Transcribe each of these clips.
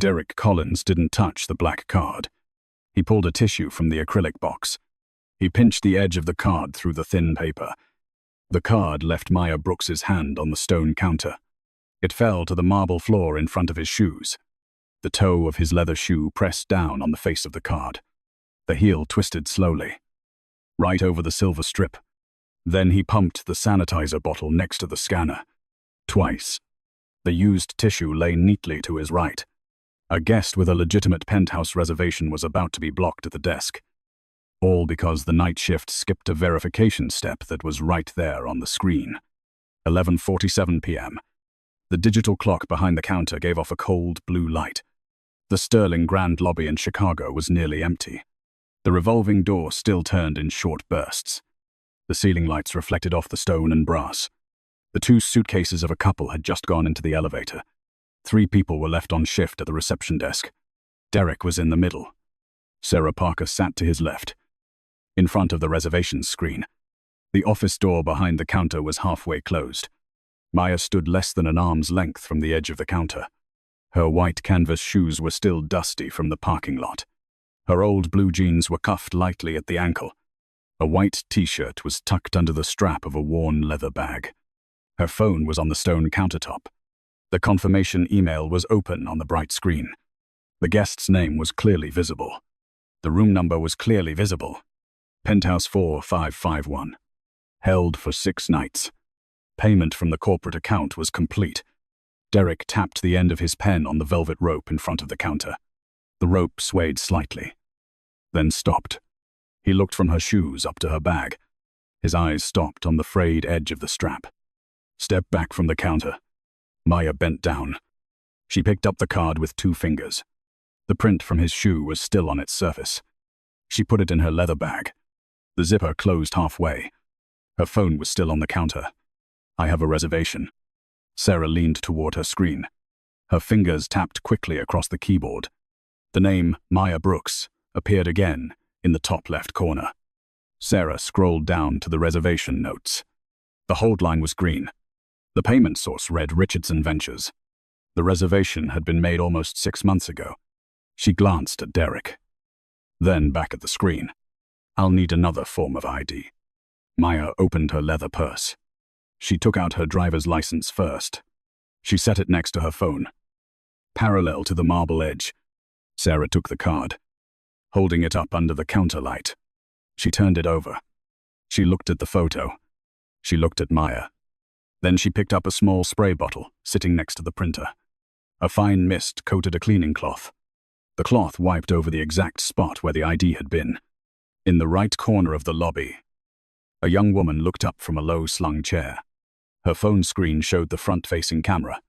Derek Collins didn't touch the black card. He pulled a tissue from the acrylic box. He pinched the edge of the card through the thin paper. The card left Maya Brooks's hand on the stone counter. It fell to the marble floor in front of his shoes. The toe of his leather shoe pressed down on the face of the card. The heel twisted slowly, right over the silver strip. Then he pumped the sanitizer bottle next to the scanner. Twice. The used tissue lay neatly to his right. A guest with a legitimate penthouse reservation was about to be blocked at the desk. All because the night shift skipped a verification step that was right there on the screen. 11:47 p.m. The digital clock behind the counter gave off a cold blue light. The sterling Grand Lobby in Chicago was nearly empty. The revolving door still turned in short bursts. The ceiling lights reflected off the stone and brass. The two suitcases of a couple had just gone into the elevator. 3 people were left on shift at the reception desk. Derek was in the middle. Sarah Parker sat to his left, in front of the reservations screen. The office door behind the counter was halfway closed. Maya stood less than an arm's length from the edge of the counter. Her white canvas shoes were still dusty from the parking lot. Her old blue jeans were cuffed lightly at the ankle. A white t-shirt was tucked under the strap of a worn leather bag. Her phone was on the stone countertop. The confirmation email was open on the bright screen. The guest's name was clearly visible. The room number was clearly visible. Penthouse 4551. Held for 6 nights. Payment from the corporate account was complete. Derek tapped the end of his pen on the velvet rope in front of the counter. The rope swayed slightly, then stopped. He looked from her shoes up to her bag. His eyes stopped on the frayed edge of the strap. Step back from the counter. Maya bent down. She picked up the card with 2 fingers. The print from his shoe was still on its surface. She put it in her leather bag. The zipper closed halfway. Her phone was still on the counter. I have a reservation. Sarah leaned toward her screen. Her fingers tapped quickly across the keyboard. The name Maya Brooks appeared again in the top left corner. Sarah scrolled down to the reservation notes. The hold line was green. The payment source read Richardson Ventures. The reservation had been made almost 6 months ago. She glanced at Derek. Then back at the screen. I'll need another form of ID. Maya opened her leather purse. She took out her driver's license first. She set it next to her phone. Parallel to the marble edge, Sarah took the card, holding it up under the counter light. She turned it over. She looked at the photo. She looked at Maya. Then she picked up a small spray bottle sitting next to the printer. A fine mist coated a cleaning cloth. The cloth wiped over the exact spot where the ID had been. In the right corner of the lobby, a young woman looked up from a low-slung chair. Her phone screen showed the front-facing camera.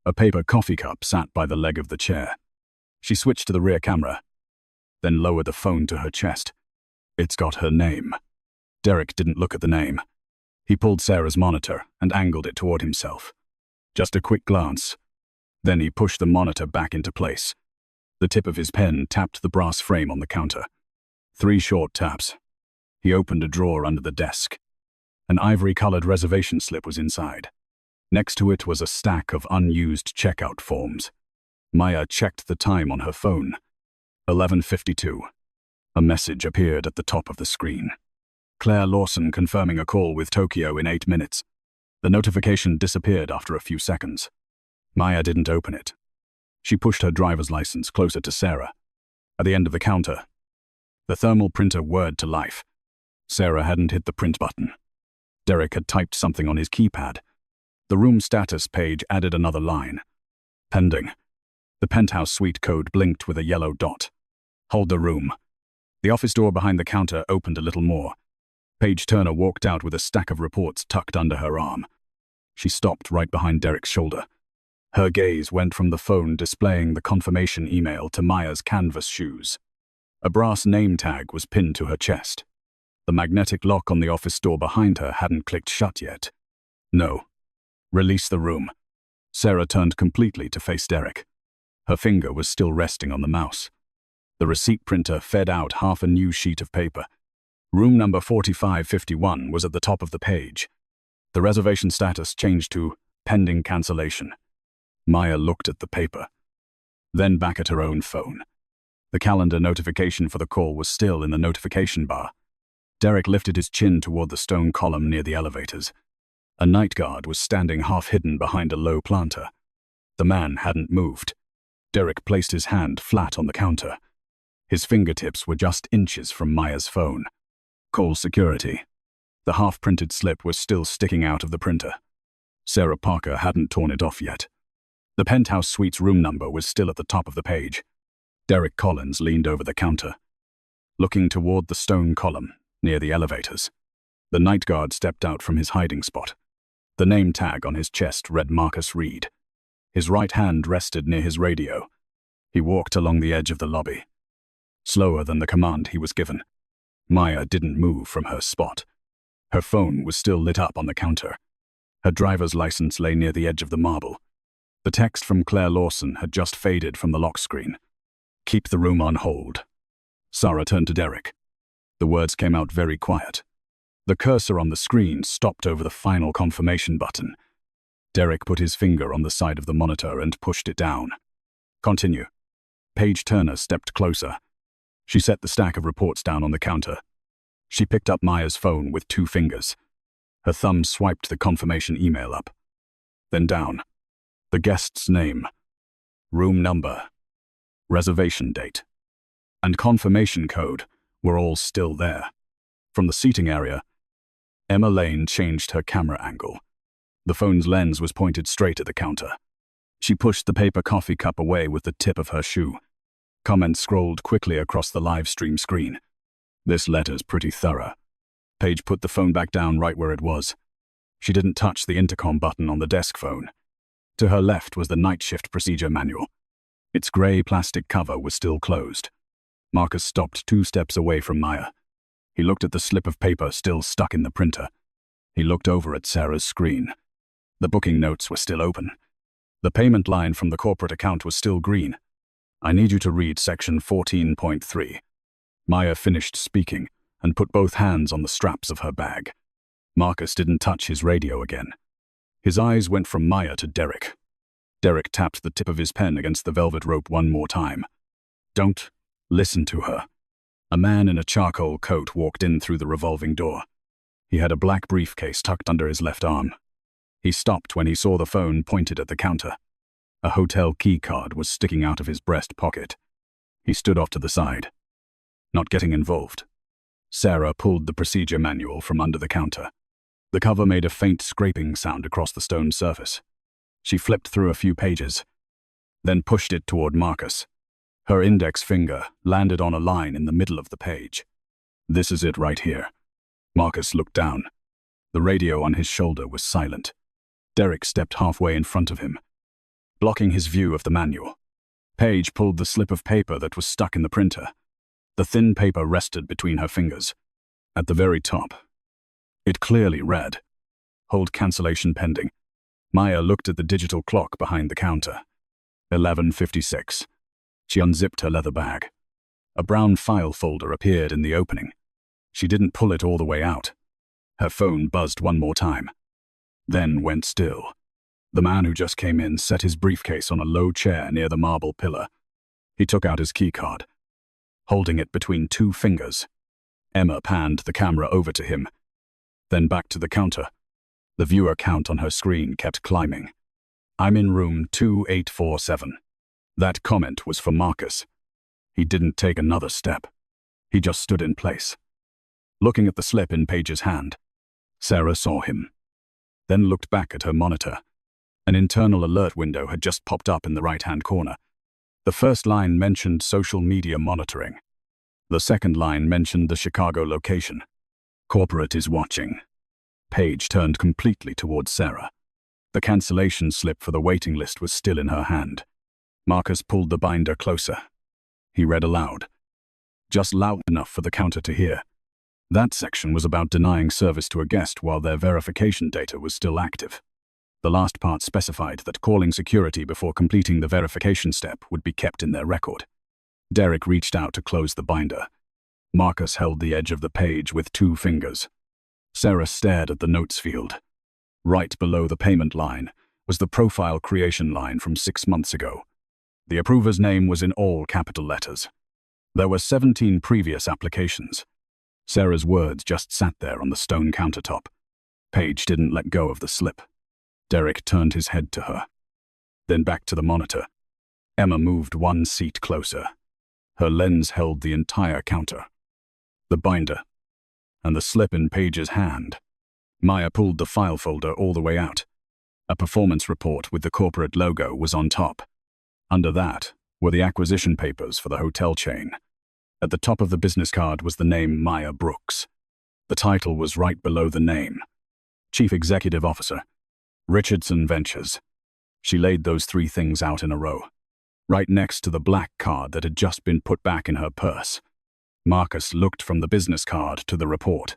A paper coffee cup sat by the leg of the chair. She switched to the rear camera, then lowered the phone to her chest. It's got her name. Derek didn't look at the name. He pulled Sarah's monitor and angled it toward himself. Just a quick glance. Then he pushed the monitor back into place. The tip of his pen tapped the brass frame on the counter. 3 short taps. He opened a drawer under the desk. An ivory-colored reservation slip was inside. Next to it was a stack of unused checkout forms. Maya checked the time on her phone. 11:52. A message appeared at the top of the screen. Claire Lawson confirming a call with Tokyo in 8 minutes. The notification disappeared after a few seconds. Maya didn't open it. She pushed her driver's license closer to Sarah. At the end of the counter, the thermal printer whirred to life. Sarah hadn't hit the print button. Derek had typed something on his keypad. The room status page added another line. Pending. The penthouse suite code blinked with a yellow dot. Hold the room. The office door behind the counter opened a little more. Paige Turner walked out with a stack of reports tucked under her arm. She stopped right behind Derek's shoulder. Her gaze went from the phone displaying the confirmation email to Maya's canvas shoes. A brass name tag was pinned to her chest. The magnetic lock on the office door behind her hadn't clicked shut yet. No. Release the room. Sarah turned completely to face Derek. Her finger was still resting on the mouse. The receipt printer fed out half a new sheet of paper. Room number 4551 was at the top of the page. The reservation status changed to pending cancellation. Maya looked at the paper. then back at her own phone. The calendar notification for the call was still in the notification bar. Derek lifted his chin toward the stone column near the elevators. A night guard was standing half-hidden behind a low planter. The man hadn't moved. Derek placed his hand flat on the counter. His fingertips were just inches from Maya's phone. Call security. The half-printed slip was still sticking out of the printer. Sarah Parker hadn't torn it off yet. The penthouse suite's room number was still at the top of the page. Derek Collins leaned over the counter, looking toward the stone column near the elevators. The night guard stepped out from his hiding spot. The name tag on his chest read Marcus Reed. His right hand rested near his radio. He walked along the edge of the lobby, slower than the command he was given. Maya didn't move from her spot. Her phone was still lit up on the counter. Her driver's license lay near the edge of the marble. The text from Claire Lawson had just faded from the lock screen. "Keep the room on hold." Sarah turned to Derek. The words came out very quiet. The cursor on the screen stopped over the final confirmation button. Derek put his finger on the side of the monitor and pushed it down. "Continue." Paige Turner stepped closer. She set the stack of reports down on the counter. She picked up Maya's phone with 2 fingers. Her thumb swiped the confirmation email up, then down. The guest's name, room number, reservation date, and confirmation code were all still there. From the seating area, Emma Lane changed her camera angle. The phone's lens was pointed straight at the counter. She pushed the paper coffee cup away with the tip of her shoe. Comments scrolled quickly across the live stream screen. "This letter's pretty thorough." Paige put the phone back down right where it was. She didn't touch the intercom button on the desk phone. To her left was the night shift procedure manual. Its gray plastic cover was still closed. Marcus stopped 2 steps away from Maya. He looked at the slip of paper still stuck in the printer. He looked over at Sarah's screen. The booking notes were still open. The payment line from the corporate account was still green. "I need you to read section 14.3. Maya finished speaking and put both hands on the straps of her bag. Marcus didn't touch his radio again. His eyes went from Maya to Derek. Derek tapped the tip of his pen against the velvet rope one more time. "Don't listen to her." A man in a charcoal coat walked in through the revolving door. He had a black briefcase tucked under his left arm. He stopped when he saw the phone pointed at the counter. A hotel key card was sticking out of his breast pocket. He stood off to the side, not getting involved. Sarah pulled the procedure manual from under the counter. The cover made a faint scraping sound across the stone surface. She flipped through a few pages, then pushed it toward Marcus. Her index finger landed on a line in the middle of the page. "This is it right here." Marcus looked down. The radio on his shoulder was silent. Derek stepped halfway in front of him, blocking his view of the manual. Paige pulled the slip of paper that was stuck in the printer. The thin paper rested between her fingers. At the very top, it clearly read, "Hold cancellation pending." Maya looked at the digital clock behind the counter. 11:56. She unzipped her leather bag. A brown file folder appeared in the opening. She didn't pull it all the way out. Her phone buzzed one more time, then went still. The man who just came in set his briefcase on a low chair near the marble pillar. He took out his keycard, holding it between 2 fingers. Emma panned the camera over to him, then back to the counter. The viewer count on her screen kept climbing. "I'm in room 2847. That comment was for Marcus. He didn't take another step. He just stood in place, looking at the slip in Paige's hand. Sarah saw him, then looked back at her monitor. An internal alert window had just popped up in the right-hand corner. The first line mentioned social media monitoring. The second line mentioned the Chicago location. "Corporate is watching." Paige turned completely towards Sarah. The cancellation slip for the waiting list was still in her hand. Marcus pulled the binder closer. He read aloud, just loud enough for the counter to hear. That section was about denying service to a guest while their verification data was still active. The last part specified that calling security before completing the verification step would be kept in their record. Derek reached out to close the binder. Marcus held the edge of the page with 2 fingers. Sarah stared at the notes field. Right below the payment line was the profile creation line from 6 months ago. The approver's name was in all capital letters. There were 17 previous applications. Sarah's words just sat there on the stone countertop. Paige didn't let go of the slip. Derek turned his head to her. Then back to the monitor. Emma moved one seat closer. Her lens held the entire counter. The binder, and the slip in Paige's hand. Maya pulled the file folder all the way out. A performance report with the corporate logo was on top. Under that were the acquisition papers for the hotel chain. At the top of the business card was the name Maya Brooks. The title was right below the name. Chief Executive Officer, Richardson Ventures. She laid those three things out in a row, right next to the black card that had just been put back in her purse. Marcus looked from the business card to the report.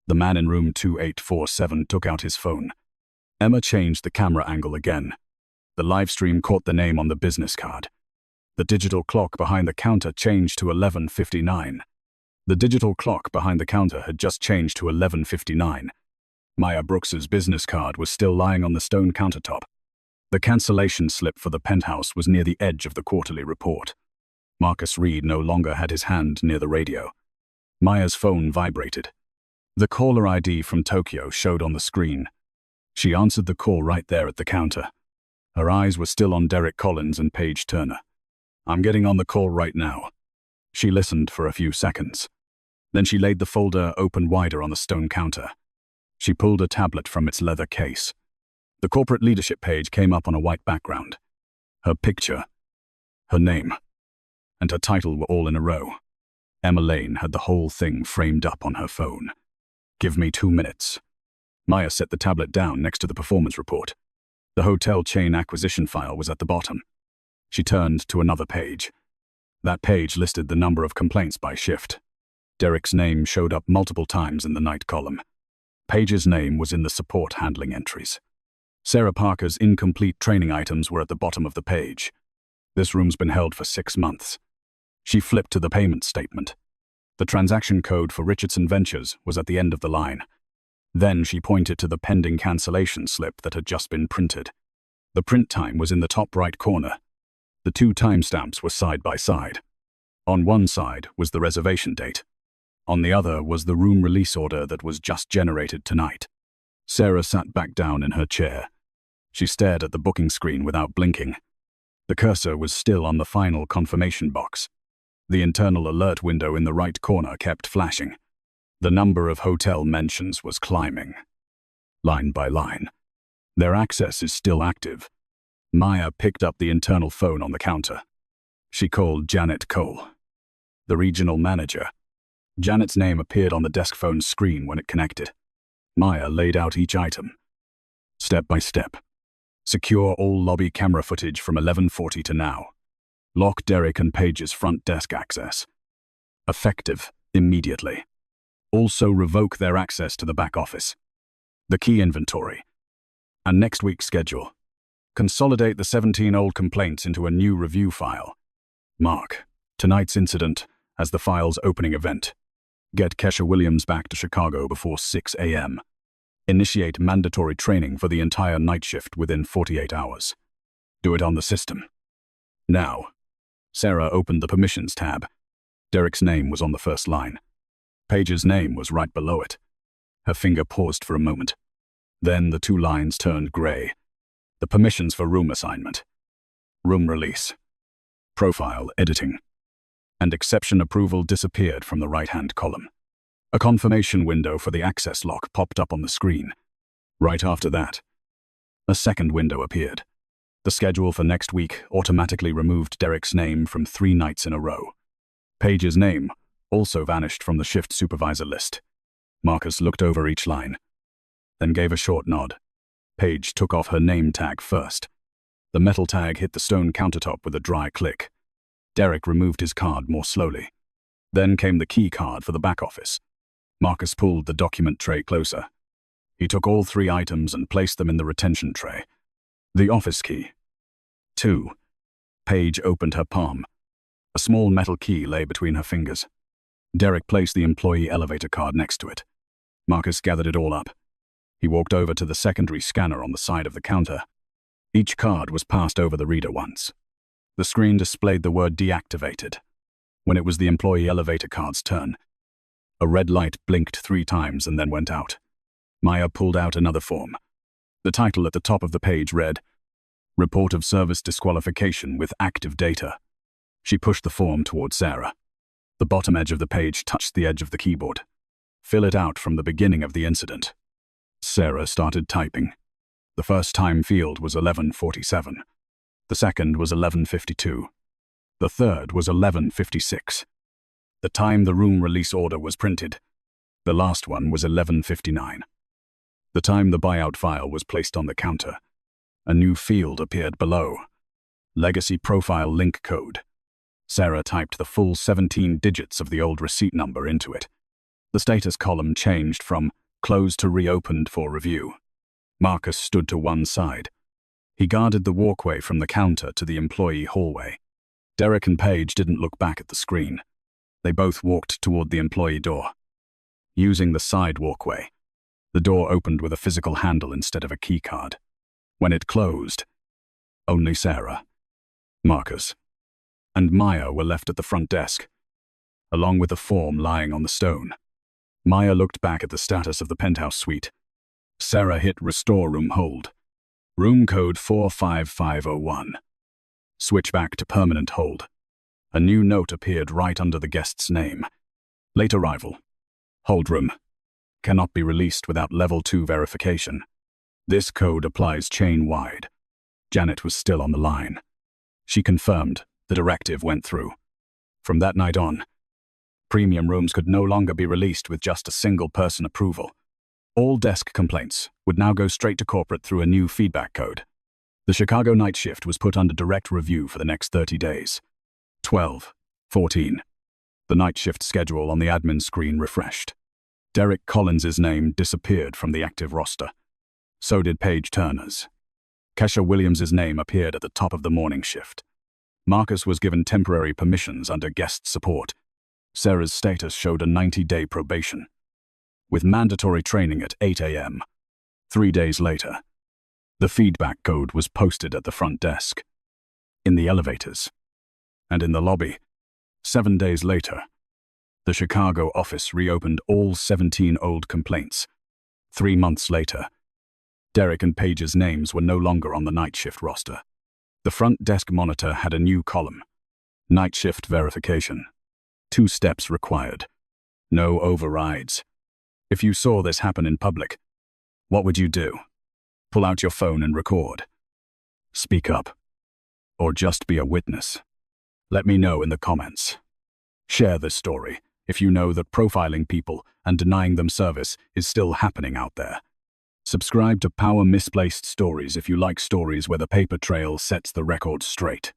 The man in room 2847 took out his phone. Emma changed the camera angle again. The live stream caught the name on the business card. The digital clock behind the counter changed to 11:59. The digital clock behind the counter had just changed to 11:59. Maya Brooks's business card was still lying on the stone countertop. The cancellation slip for the penthouse was near the edge of the quarterly report. Marcus Reed no longer had his hand near the radio. Maya's phone vibrated. The caller ID from Tokyo showed on the screen. She answered the call right there at the counter. Her eyes were still on Derek Collins and Paige Turner. "I'm getting on the call right now." She listened for a few seconds. Then she laid the folder open wider on the stone counter. She pulled a tablet from its leather case. The corporate leadership page came up on a white background. Her picture, her name, and her title were all in a row. Emma Lane had the whole thing framed up on her phone. "Give me 2 minutes." Maya set the tablet down next to the performance report. The hotel chain acquisition file was at the bottom. She turned to another page. That page listed the number of complaints by shift. Derek's name showed up multiple times in the night column. Paige's name was in the support handling entries. Sarah Parker's incomplete training items were at the bottom of the page. "This room's been held for 6 months." She flipped to the payment statement. The transaction code for Richardson Ventures was at the end of the line. Then she pointed to the pending cancellation slip that had just been printed. The print time was in the top right corner. The two timestamps were side by side. On one side was the reservation date. On the other was the room release order that was just generated tonight. Sarah sat back down in her chair. She stared at the booking screen without blinking. The cursor was still on the final confirmation box. The internal alert window in the right corner kept flashing. The number of hotel mentions was climbing. Line by line. "Their access is still active." Maya picked up the internal phone on the counter. She called Janet Cole, the regional manager. Janet's name appeared on the desk phone screen when it connected. Maya laid out each item. Step by step. Secure all lobby camera footage from 11:40 to now. Lock Derek and Paige's front desk access. Effective immediately. Also revoke their access to the back office. The key inventory. And next week's schedule. Consolidate the 17 old complaints into a new review file. Mark tonight's incident as the file's opening event. Get Kesha Williams back to Chicago before 6 a.m. Initiate mandatory training for the entire night shift within 48 hours. Do it on the system. Now. Sarah opened the permissions tab. Derek's name was on the first line. Paige's name was right below it. Her finger paused for a moment. Then the two lines turned gray. The permissions for room assignment. Room release. Profile editing. And exception approval disappeared from the right-hand column. A confirmation window for the access lock popped up on the screen. Right after that, a second window appeared. The schedule for next week automatically removed Derek's name from 3 nights in a row. Paige's name also vanished from the shift supervisor list. Marcus looked over each line, then gave a short nod. Paige took off her name tag first. The metal tag hit the stone countertop with a dry click. Derek removed his card more slowly. Then came the key card for the back office. Marcus pulled the document tray closer. He took all 3 items and placed them in the retention tray. The office key. 2. Paige opened her palm. A small metal key lay between her fingers. Derek placed the employee elevator card next to it. Marcus gathered it all up. He walked over to the secondary scanner on the side of the counter. Each card was passed over the reader once. The screen displayed the word deactivated. When it was the employee elevator card's turn, a red light blinked 3 times and then went out. Maya pulled out another form. The title at the top of the page read, Report of Service Disqualification with Active Data. She pushed the form toward Sarah. The bottom edge of the page touched the edge of the keyboard. Fill it out from the beginning of the incident. Sarah started typing. The first time field was 11:47. The second was 11:52. The third was 11:56. The time the room release order was printed. The last one was 11:59. The time the buyout file was placed on the counter. A new field appeared below. Legacy profile link code. Sarah typed the full 17 digits of the old receipt number into it. The status column changed from closed to reopened for review. Marcus stood to one side. He guarded the walkway from the counter to the employee hallway. Derek and Paige didn't look back at the screen. They both walked toward the employee door. Using the side walkway, the door opened with a physical handle instead of a keycard. When it closed, only Sarah, Marcus, and Maya were left at the front desk, along with the form lying on the stone. Maya looked back at the status of the penthouse suite. Sarah hit Restore Room Hold. Room code 45501. Switch back to permanent hold. A new note appeared right under the guest's name. Late arrival. Hold room. Cannot be released without level 2 verification. This code applies chain-wide. Janet was still on the line. She confirmed the directive went through. From that night on, premium rooms could no longer be released with just a single person approval. All desk complaints would now go straight to corporate through a new feedback code. The Chicago night shift was put under direct review for the next 30 days. 12:14. The night shift schedule on the admin screen refreshed. Derek Collins's name disappeared from the active roster. So did Paige Turner's. Kesha Williams's name appeared at the top of the morning shift. Marcus was given temporary permissions under guest support. Sarah's status showed a 90-day probation, with mandatory training at 8 a.m. 3 days later, the feedback code was posted at the front desk, in the elevators, and in the lobby. 7 days later, the Chicago office reopened all 17 old complaints. 3 months later, Derek and Paige's names were no longer on the night shift roster. The front desk monitor had a new column. Night shift verification. 2 steps required. No overrides. If you saw this happen in public, what would you do? Pull out your phone and record. Speak up. Or just be a witness. Let me know in the comments. Share this story if you know that profiling people and denying them service is still happening out there. Subscribe to Power Misplaced Stories if you like stories where the paper trail sets the record straight.